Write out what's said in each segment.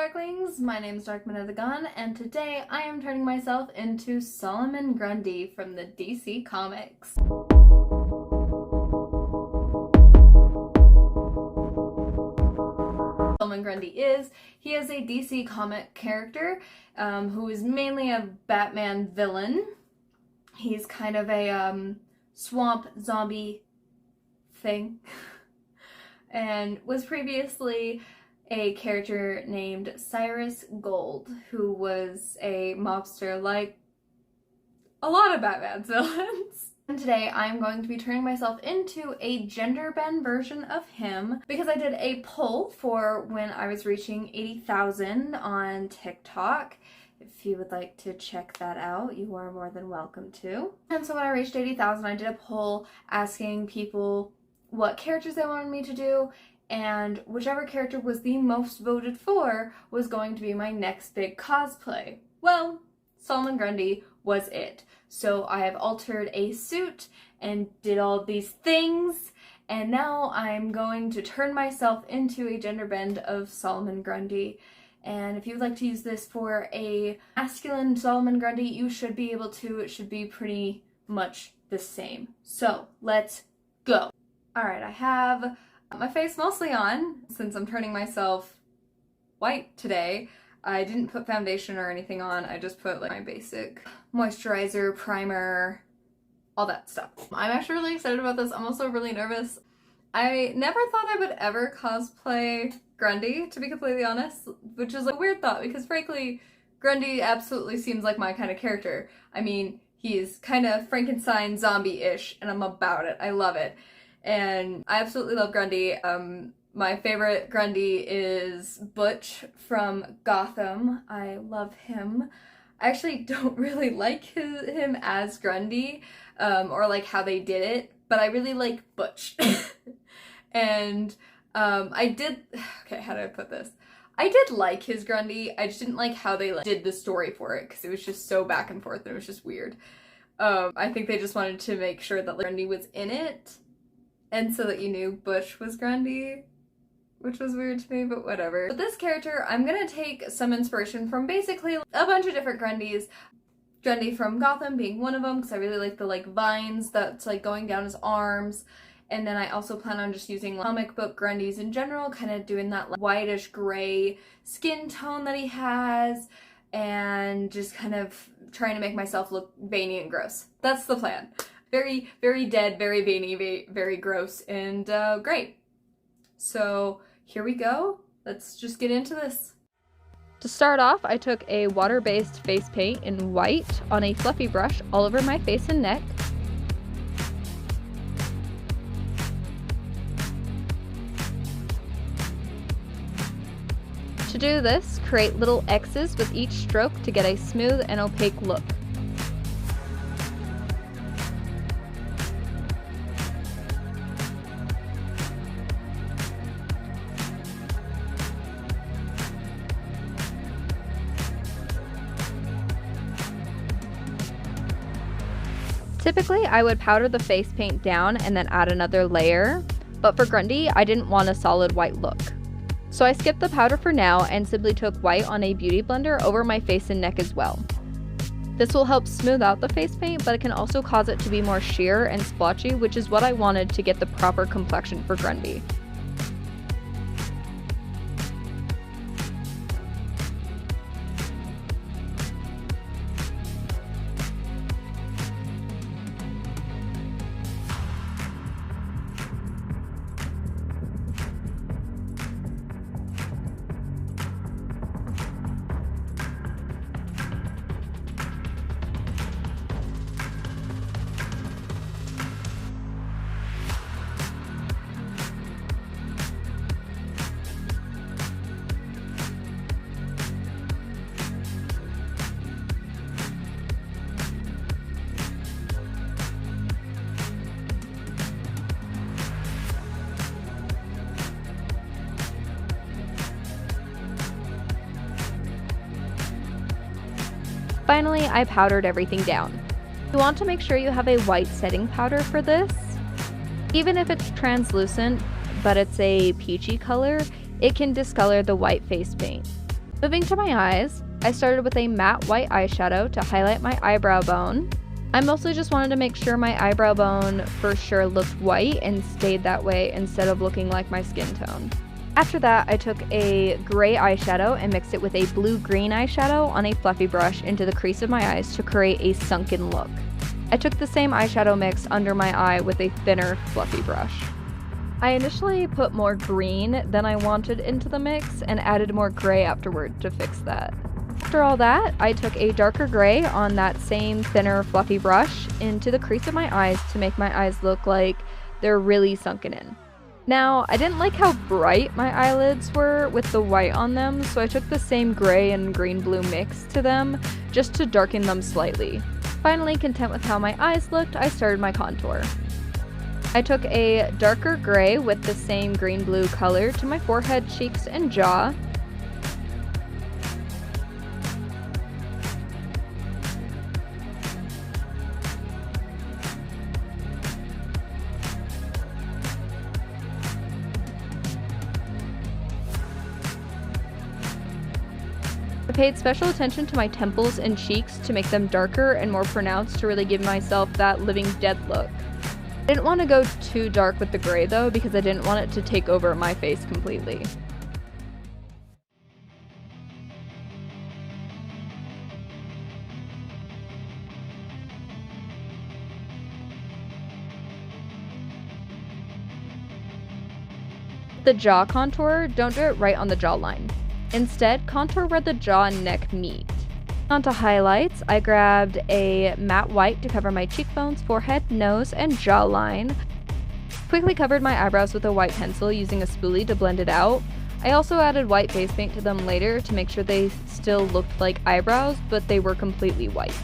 Darklings, my name is Darkman of the Gun, and today I am turning myself into Solomon Grundy from the DC Comics. Solomon Grundy is a DC comic character who is mainly a Batman villain. He's kind of a swamp zombie thing and was previously a character named Cyrus Gold, who was a mobster like a lot of Batman's villains. And today I'm going to be turning myself into a genderbend version of him because I did a poll for when I was reaching 80,000 on TikTok. If you would like to check that out, you are more than welcome to. And so when I reached 80,000, I did a poll asking people what characters they wanted me to do, and whichever character was the most voted for was going to be my next big cosplay. Well, Solomon Grundy was it. So I have altered a suit and did all these things, and now I'm going to turn myself into a genderbend of Solomon Grundy. And if you would like to use this for a masculine Solomon Grundy, you should be able to. It should be pretty much the same. So let's go. Alright, I have my face mostly on since I'm turning myself white today. I didn't put foundation or anything on. I just put like my basic moisturizer, primer, all that stuff. I'm actually really excited about this. I'm also really nervous. I never thought I would ever cosplay Grundy, to be completely honest, which is a weird thought because frankly, Grundy absolutely seems like my kind of character. I mean, he's kind of Frankenstein zombie-ish and I'm about it. I love it. And I absolutely love Grundy. My favorite Grundy is Butch from Gotham. I love him. I actually don't really like him as Grundy, or like how they did it, but I really like Butch. And okay, how do I put this? I did like his Grundy, I just didn't like how they did the story for it, because it was just so back and forth and it was just weird. I think they just wanted to make sure that Grundy was in it, and so that you knew Butch was Grundy, which was weird to me, but whatever. But this character, I'm gonna take some inspiration from basically a bunch of different Grundys. Grundy from Gotham being one of them, because I really like the vines that's going down his arms. And then I also plan on just using comic book Grundys in general, kind of doing that whitish gray skin tone that he has, and just kind of trying to make myself look veiny and gross. That's the plan. Very, very dead, very veiny, very gross, and great. So here we go. Let's just get into this. To start off, I took a water-based face paint in white on a fluffy brush all over my face and neck. To do this, create little X's with each stroke to get a smooth and opaque look. Typically, I would powder the face paint down and then add another layer, but for Grundy, I didn't want a solid white look. So I skipped the powder for now and simply took white on a beauty blender over my face and neck as well. This will help smooth out the face paint, but it can also cause it to be more sheer and splotchy, which is what I wanted to get the proper complexion for Grundy. Finally, I powdered everything down. You want to make sure you have a white setting powder for this. Even if it's translucent, but it's a peachy color, it can discolor the white face paint. Moving to my eyes, I started with a matte white eyeshadow to highlight my eyebrow bone. I mostly just wanted to make sure my eyebrow bone for sure looked white and stayed that way instead of looking like my skin tone. After that, I took a gray eyeshadow and mixed it with a blue-green eyeshadow on a fluffy brush into the crease of my eyes to create a sunken look. I took the same eyeshadow mix under my eye with a thinner, fluffy brush. I initially put more green than I wanted into the mix and added more gray afterward to fix that. After all that, I took a darker gray on that same thinner, fluffy brush into the crease of my eyes to make my eyes look like they're really sunken in. Now, I didn't like how bright my eyelids were with the white on them, so I took the same gray and green-blue mix to them just to darken them slightly. Finally, content with how my eyes looked, I started my contour. I took a darker gray with the same green-blue color to my forehead, cheeks, and jaw. I paid special attention to my temples and cheeks to make them darker and more pronounced to really give myself that Living Dead look. I didn't want to go too dark with the gray though because I didn't want it to take over my face completely. The jaw contour, don't do it right on the jawline. Instead, contour where the jaw and neck meet. On to highlights, I grabbed a matte white to cover my cheekbones, forehead, nose, and jawline. Quickly covered my eyebrows with a white pencil using a spoolie to blend it out. I also added white face paint to them later to make sure they still looked like eyebrows, but they were completely white.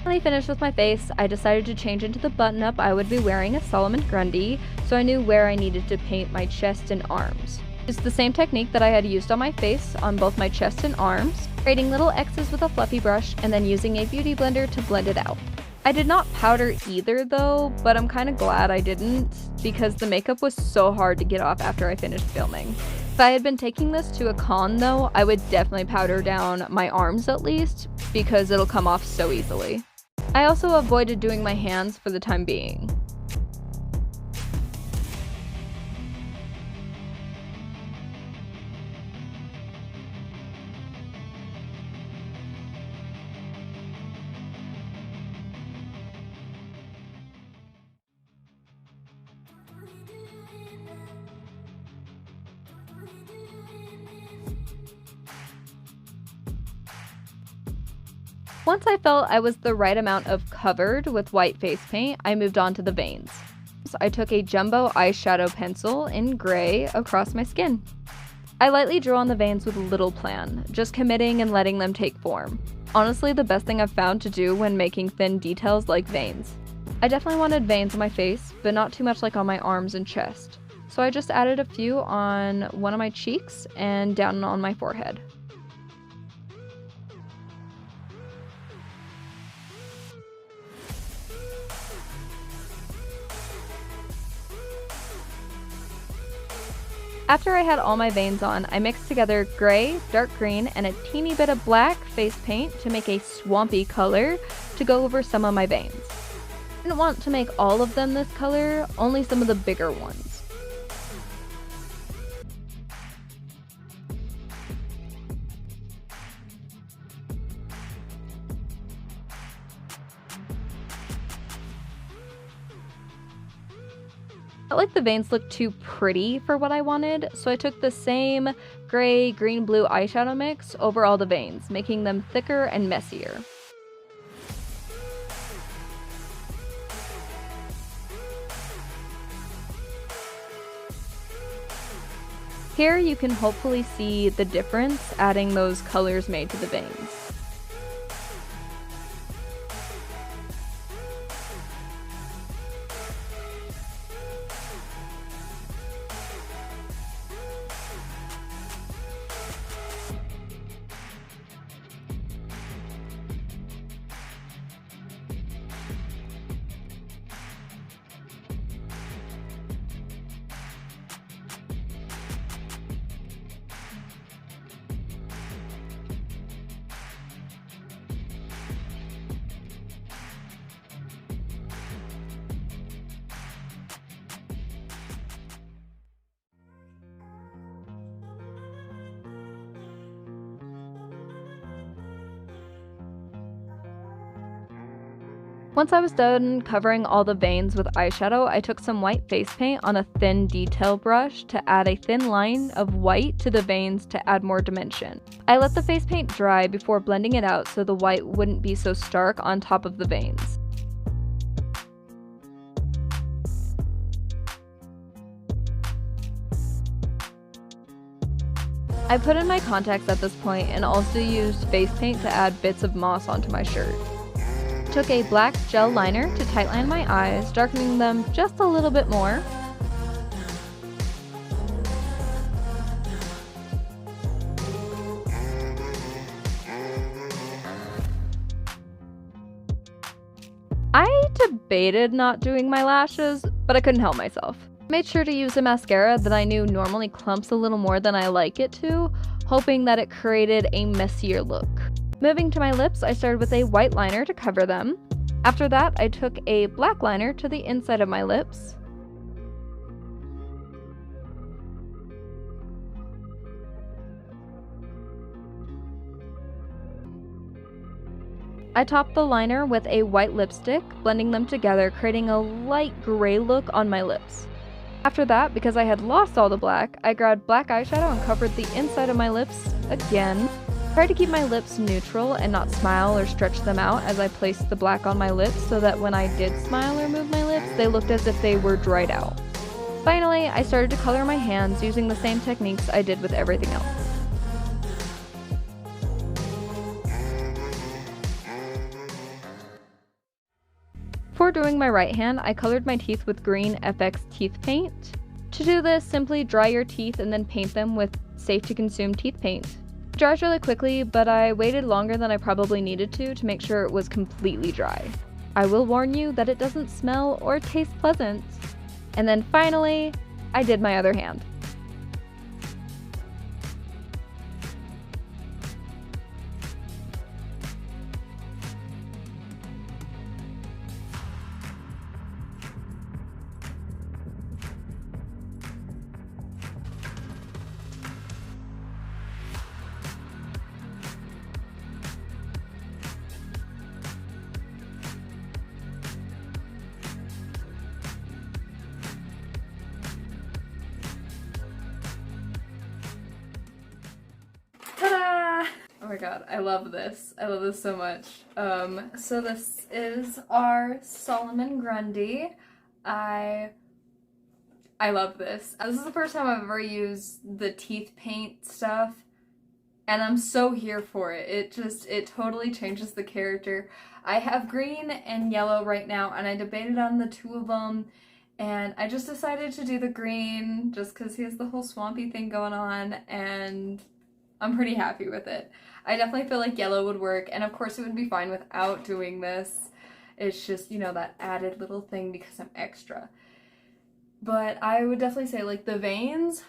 Finally finished with my face, I decided to change into the button-up I would be wearing as Solomon Grundy, so I knew where I needed to paint my chest and arms. Used the same technique that I had used on my face on both my chest and arms, creating little X's with a fluffy brush and then using a beauty blender to blend it out. I did not powder either though, but I'm kind of glad I didn't because the makeup was so hard to get off after I finished filming. If I had been taking this to a con though, I would definitely powder down my arms at least because it'll come off so easily. I also avoided doing my hands for the time being. Once I felt I was the right amount of covered with white face paint, I moved on to the veins. So I took a jumbo eyeshadow pencil in gray across my skin. I lightly drew on the veins with little plan, just committing and letting them take form. Honestly, the best thing I've found to do when making thin details like veins. I definitely wanted veins on my face, but not too much like on my arms and chest. So I just added a few on one of my cheeks and down on my forehead. After I had all my veins on, I mixed together gray, dark green, and a teeny bit of black face paint to make a swampy color to go over some of my veins. I didn't want to make all of them this color, only some of the bigger ones. I felt like the veins looked too pretty for what I wanted, so I took the same gray, green, blue eyeshadow mix over all the veins, making them thicker and messier. Here you can hopefully see the difference adding those colors made to the veins. Once I was done covering all the veins with eyeshadow, I took some white face paint on a thin detail brush to add a thin line of white to the veins to add more dimension. I let the face paint dry before blending it out so the white wouldn't be so stark on top of the veins. I put in my contacts at this point and also used face paint to add bits of moss onto my shirt. Took a black gel liner to tightline my eyes, darkening them just a little bit more. I debated not doing my lashes, but I couldn't help myself. Made sure to use a mascara that I knew normally clumps a little more than I like it to, hoping that it created a messier look. Moving to my lips, I started with a white liner to cover them. After that, I took a black liner to the inside of my lips. I topped the liner with a white lipstick, blending them together, creating a light gray look on my lips. After that, because I had lost all the black, I grabbed black eyeshadow and covered the inside of my lips again. Tried to keep my lips neutral and not smile or stretch them out as I placed the black on my lips so that when I did smile or move my lips, they looked as if they were dried out. Finally, I started to color my hands using the same techniques I did with everything else. Before doing my right hand, I colored my teeth with green FX teeth paint. To do this, simply dry your teeth and then paint them with safe-to-consume teeth paint. It dries really quickly, but I waited longer than I probably needed to make sure it was completely dry. I will warn you that it doesn't smell or taste pleasant. And then finally, I did my other hand. Oh my god, I love this. I love this so much. So this is our Solomon Grundy. I love this. This is the first time I've ever used the teeth paint stuff, and I'm so here for it. It totally changes the character. I have green and yellow right now, and I debated on the two of them, and I just decided to do the green just because he has the whole swampy thing going on, and I'm pretty happy with it. I definitely feel like yellow would work, and of course it would be fine without doing this. It's just, you know, that added little thing because I'm extra. But I would definitely say, like, the veins,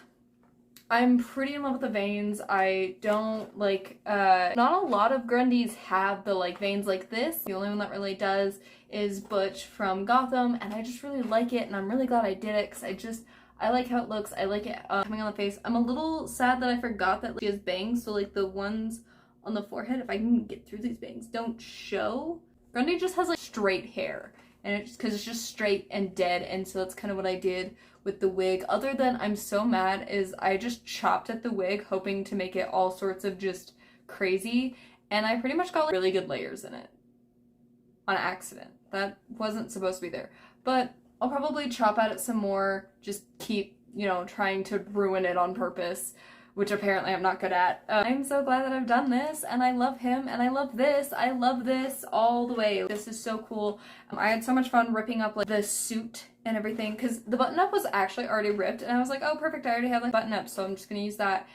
I'm pretty in love with the veins. I don't, like, not a lot of Grundys have the, like, veins like this. The only one that really does is Butch from Gotham, and I just really like it, and I'm really glad I did it, because I like how it looks. I like it coming on the face. I'm a little sad that I forgot that she has bangs, so like the ones on the forehead, if I can get through these bangs, don't show. Grundy just has like straight hair, and it's because it's just straight and dead, and so that's kind of what I did with the wig. Other than I'm so mad is I just chopped at the wig hoping to make it all sorts of just crazy, and I pretty much got like really good layers in it on accident. That wasn't supposed to be there, but I'll probably chop at it some more, just keep, you know, trying to ruin it on purpose, which apparently I'm not good at. I'm so glad that I've done this, and I love him, and I love this all the way. This is so cool. I had so much fun ripping up like the suit and everything, because the button-up was actually already ripped, and I was like, oh perfect, I already have like button-up, so I'm just gonna use that.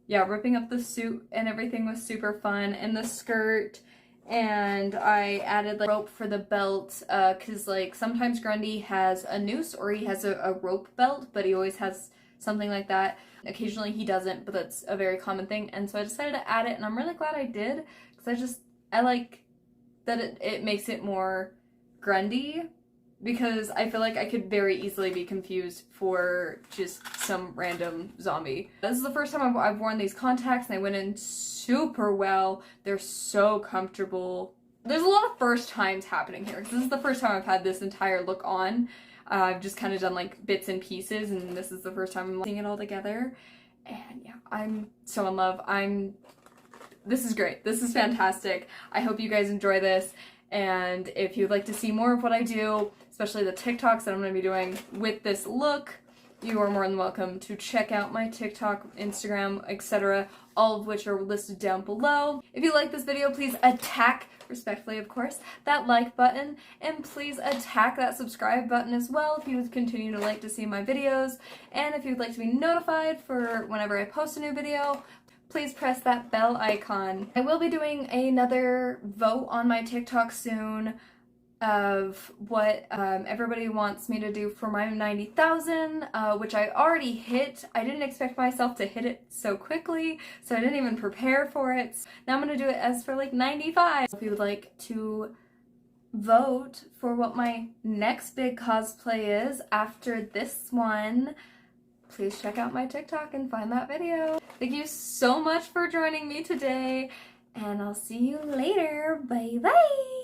Yeah, ripping up the suit and everything was super fun, and the skirt. And I added like rope for the belt, because like sometimes Grundy has a noose or he has a rope belt, but he always has something like that. Occasionally he doesn't, but that's a very common thing, and so I decided to add it, and I'm really glad I did, because I like that it makes it more Grundy, because I feel like I could very easily be confused for just some random zombie. This is the first time I've worn these contacts, and they went in super well. They're so comfortable. there's a lot of first times happening here. This is the first time I've had this entire look on. I've just kind of done like bits and pieces, and this is the first time I'm seeing it all together. And yeah, I'm so in love. This is great. This is fantastic. I hope you guys enjoy this. And if you'd like to see more of what I do, especially the TikToks that I'm going to be doing with this look, you are more than welcome to check out my TikTok, Instagram, etc., all of which are listed down below. If you like this video, please attack, respectfully of course, that like button, and please attack that subscribe button as well if you would continue to like to see my videos. And if you'd like to be notified for whenever I post a new video, please press that bell icon. I will be doing another vote on my TikTok soon of what everybody wants me to do for my 90,000, which I already hit. I didn't expect myself to hit it so quickly, so I didn't even prepare for it. Now I'm gonna do it as for like 95. If you would like to vote for what my next big cosplay is after this one, please check out my TikTok and find that video. Thank you so much for joining me today, and I'll see you later. Bye bye!